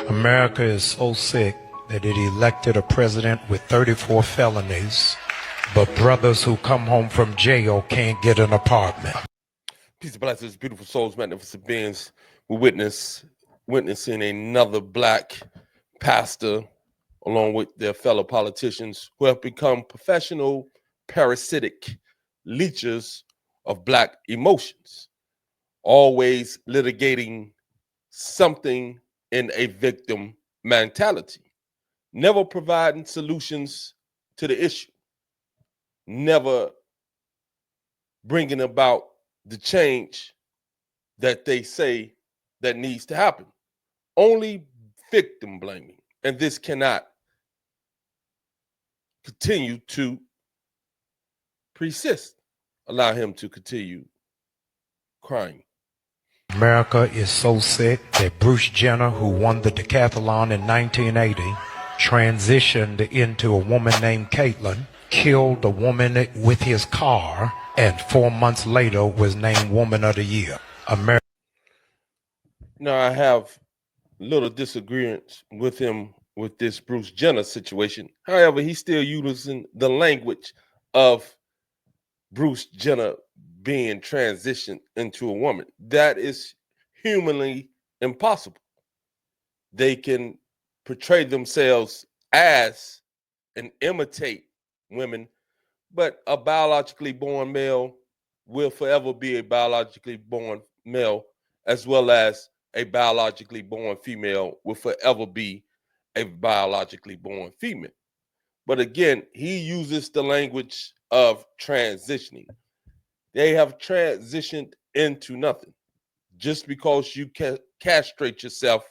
America is so sick that it elected a president with 34 felonies, but brothers who come home from jail can't get an apartment. Peace and blessings, beautiful souls, magnificent beings. We're witnessing another black pastor, along with their fellow politicians, who have become professional parasitic leechers of black emotions, always litigating something in a victim mentality, never providing solutions to the issue, never bringing about the change that they say that needs to happen. Only victim blaming. And this cannot continue to persist. Allow him to continue crying. America is so sick that Bruce Jenner, who won the decathlon in 1980, transitioned into a woman named Caitlyn, killed the woman with his car, and 4 months later was named Woman of the Year. Now, I have little disagreements with him with this Bruce Jenner situation. However, he's still using the language of Bruce Jenner being transitioned into a woman. That is humanly impossible. They can portray themselves as and imitate women, but a biologically born male will forever be a biologically born male, as well as a biologically born female will forever be a biologically born female. But again, he uses the language of transitioning. They have transitioned into nothing. Just because you castrate yourself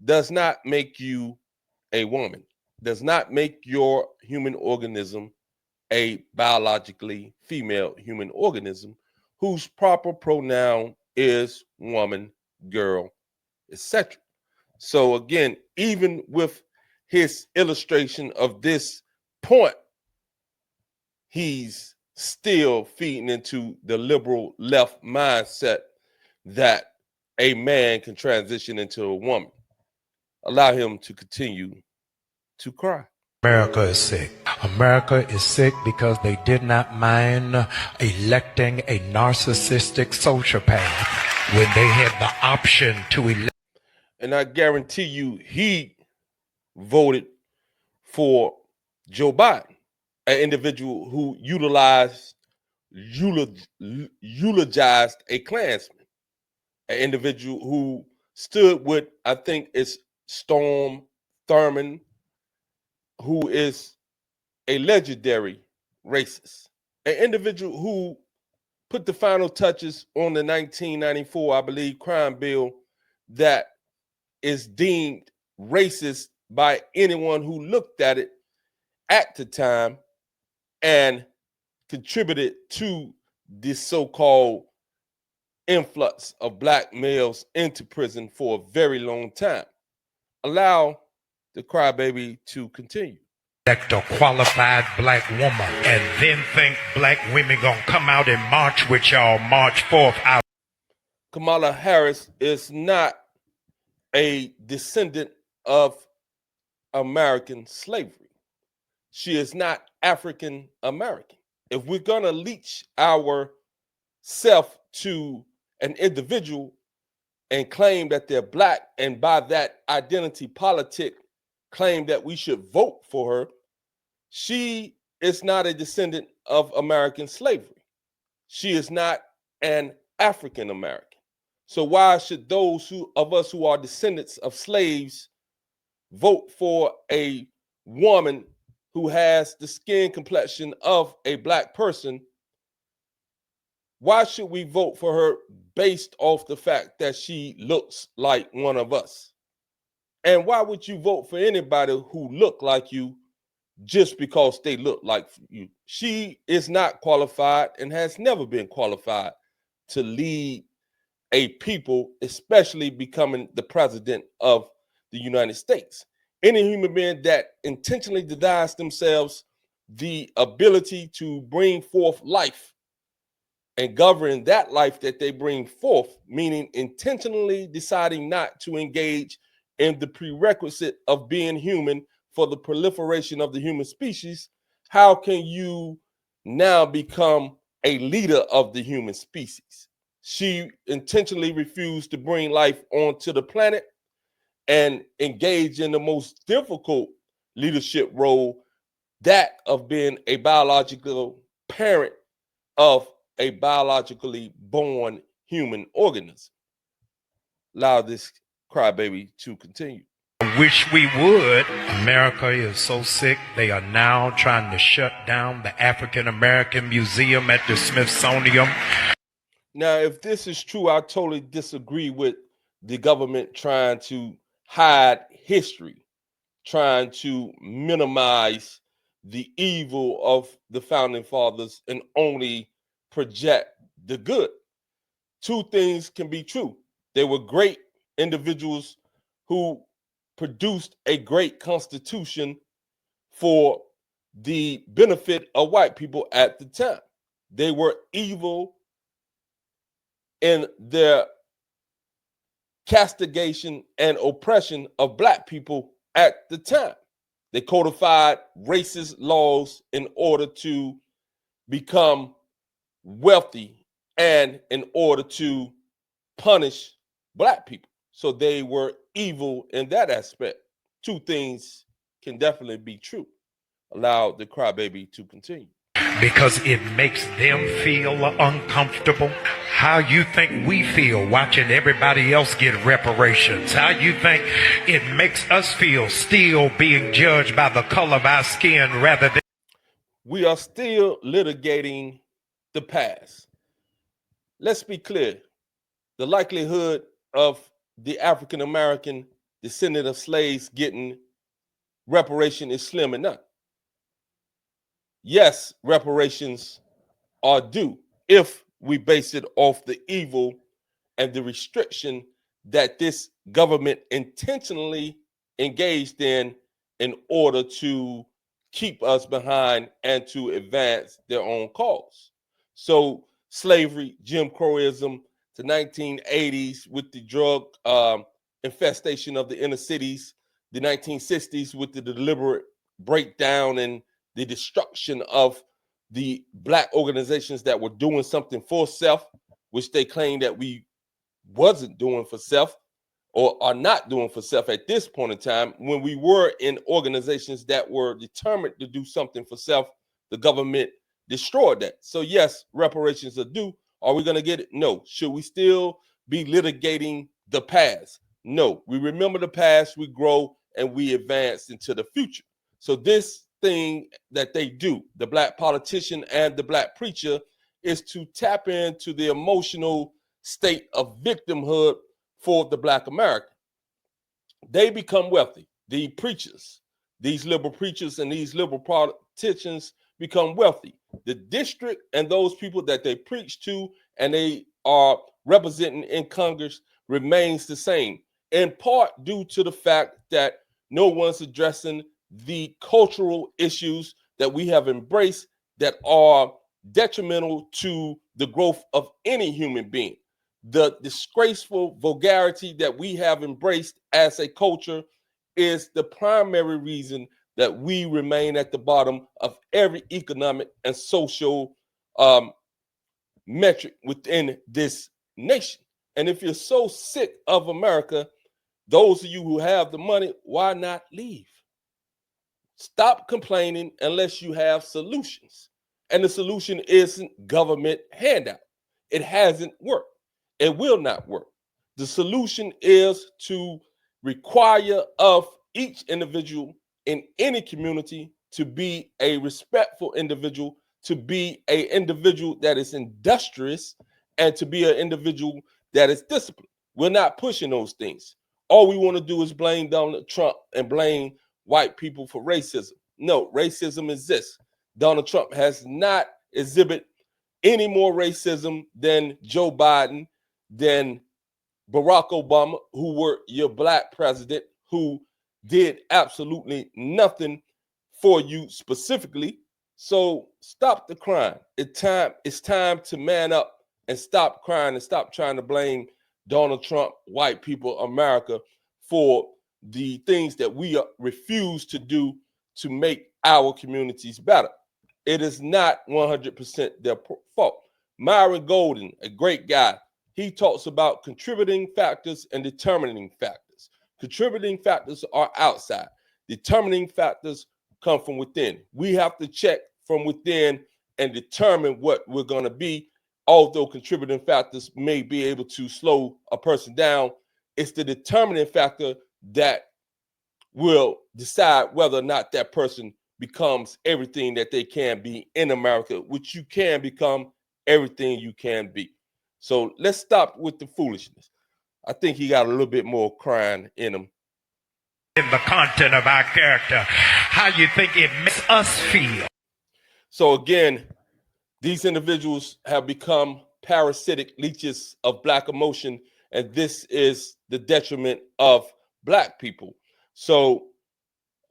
does not make you a woman, does not make your human organism a biologically female human organism whose proper pronoun is woman, girl, etc. So again, even with his illustration of this point, he's still feeding into the liberal left mindset that a man can transition into a woman. Allow him to continue to cry. America is sick. America is sick because they did not mind electing a narcissistic sociopath when they had the option to elect. And I guarantee you, he voted for Joe Biden, an individual who eulogized a Klansman, an individual who stood with, I think it's Storm Thurmond, who is a legendary racist, an individual who put the final touches on the 1994, I believe, crime bill that is deemed racist by anyone who looked at it at the time and contributed to this so-called influx of black males into prison for a very long time. Allow the crybaby to continue. Elect a qualified black woman and then think black women gonna come out and march with y'all March 4th out. Kamala Harris is not a descendant of American slavery. She is not African American. If we're gonna leech our self to an individual and claim that they're black, and by that identity politic claim that we should vote for her, she is not a descendant of American slavery. She is not an African American. So why should those of us who are descendants of slaves vote for a woman who has the skin complexion of a black person? Why should we vote for her based off the fact that she looks like one of us? And why would you vote for anybody who look like you just because they look like you? She is not qualified and has never been qualified to lead a people, especially becoming the president of the United States. Any human being that intentionally denies themselves the ability to bring forth life and govern that life that they bring forth, meaning intentionally deciding not to engage in the prerequisite of being human for the proliferation of the human species, how can you now become a leader of the human species? She intentionally refused to bring life onto the planet and engage in the most difficult leadership role, that of being a biological parent of a biologically born human organism. Allow this crybaby to continue. I wish we would. America is so sick, they are now trying to shut down the African American Museum at the Smithsonian. Now, if this is true, I totally disagree with the government trying to hide history, trying to minimize the evil of the founding fathers and only project the good. Two things can be true. They were great individuals who produced a great constitution for the benefit of white people at the time. They were evil in their castigation and oppression of black people at the time. They codified racist laws in order to become wealthy and in order to punish black people. So they were evil in that aspect. Two things can definitely be true. Allow the crybaby to continue. Because it makes them feel uncomfortable. How you think we feel watching everybody else get reparations? How you think it makes us feel still being judged by the color of our skin rather than... We are still litigating the past. Let's be clear. The likelihood of the African American descendant of slaves getting reparation is slim and none. Yes, reparations are due if we base it off the evil and the restriction that this government intentionally engaged in order to keep us behind and to advance their own cause. So slavery, Jim Crowism, the 1980s with the drug infestation of the inner cities, the 1960s with the deliberate breakdown and the destruction of the black organizations that were doing something for self, which they claim that we wasn't doing for self or are not doing for self at this point in time. When we were in organizations that were determined to do something for self, the government destroyed that. So yes, reparations are due. Are we going to get it? No. Should we still be litigating the past? No. We remember the past, we grow, and we advance into the future. So this thing that they do, the black politician and the black preacher, is to tap into the emotional state of victimhood for the black American. They become wealthy. The preachers, these liberal preachers and these liberal politicians become wealthy. The district and those people that they preach to and they are representing in Congress remains the same, in part due to the fact that no one's addressing the cultural issues that we have embraced that are detrimental to the growth of any human being. The disgraceful vulgarity that we have embraced as a culture is the primary reason that we remain at the bottom of every economic and social metric within this nation. And if you're so sick of America, those of you who have the money, why not leave? Stop complaining unless you have solutions. And the solution isn't government handout. It hasn't worked. It will not work. The solution is to require of each individual in any community to be a respectful individual, to be an individual that is industrious, and to be an individual that is disciplined. We're not pushing those things. All we want to do is blame Donald Trump and blame white people for racism. No, racism exists. Donald Trump has not exhibited any more racism than Joe Biden, than Barack Obama, who were your black president, who did absolutely nothing for you specifically. So stop the crying. It's time to man up and stop crying and stop trying to blame Donald Trump, white people, America for the things that we refuse to do to make our communities better. It is not 100% their fault. Myron Golden, a great guy, he talks about contributing factors and determining factors. Contributing factors are outside. Determining factors come from within. We have to check from within and determine what we're going to be. Although contributing factors may be able to slow a person down, it's the determining factor that will decide whether or not that person becomes everything that they can be in America, which you can become everything you can be. So let's stop with the foolishness. I think he got a little bit more crying in him. In the content of our character, how you think it makes us feel. So again, these individuals have become parasitic leeches of Black emotion, and this is the detriment of Black people. So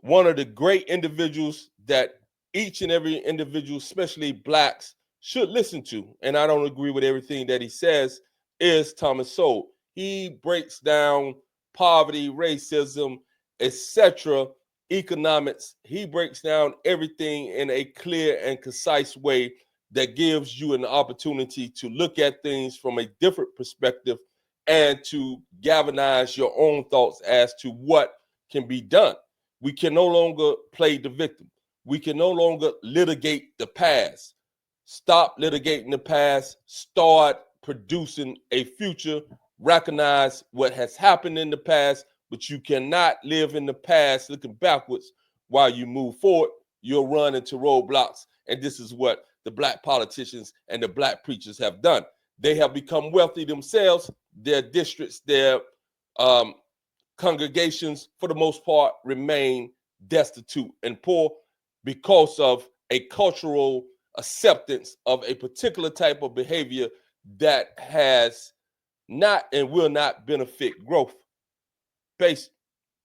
one of the great individuals that each and every individual, especially Blacks, should listen to, and I don't agree with everything that he says, is Thomas Sowell. He breaks down poverty, racism, etc., economics. He breaks down everything in a clear and concise way that gives you an opportunity to look at things from a different perspective and to galvanize your own thoughts as to what can be done. We can no longer play the victim. We can no longer litigate the past. Stop litigating the past. Start producing a future. Recognize what has happened in the past, but you cannot live in the past looking backwards while you move forward. You'll run into roadblocks, and this is what the Black politicians and the Black preachers have done. They have become wealthy themselves. Their districts, their congregations, for the most part, remain destitute and poor because of a cultural acceptance of a particular type of behavior that has not and will not benefit growth. Peace.